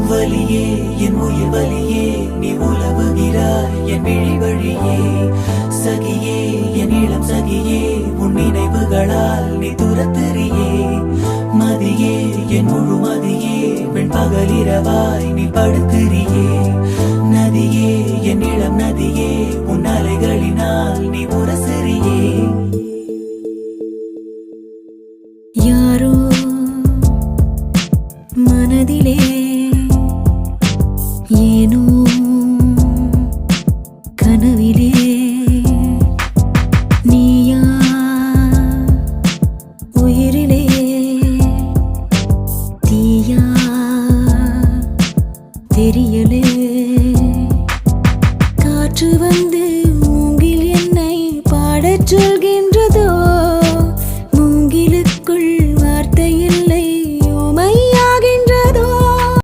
வலியே என் உயிர் வலியே நீ உலவுகிறாய் என் விழி வழியே சகியே என் இளம் சகியே உன் நினைவுகளால் நீ துரத்துறியே மதியே என் முழு மதியே பெண் பகலிரவாய் நீ படுத்துறியே நதியே என் இளம் நதியே உன் அலைகளினால் நீ உரசு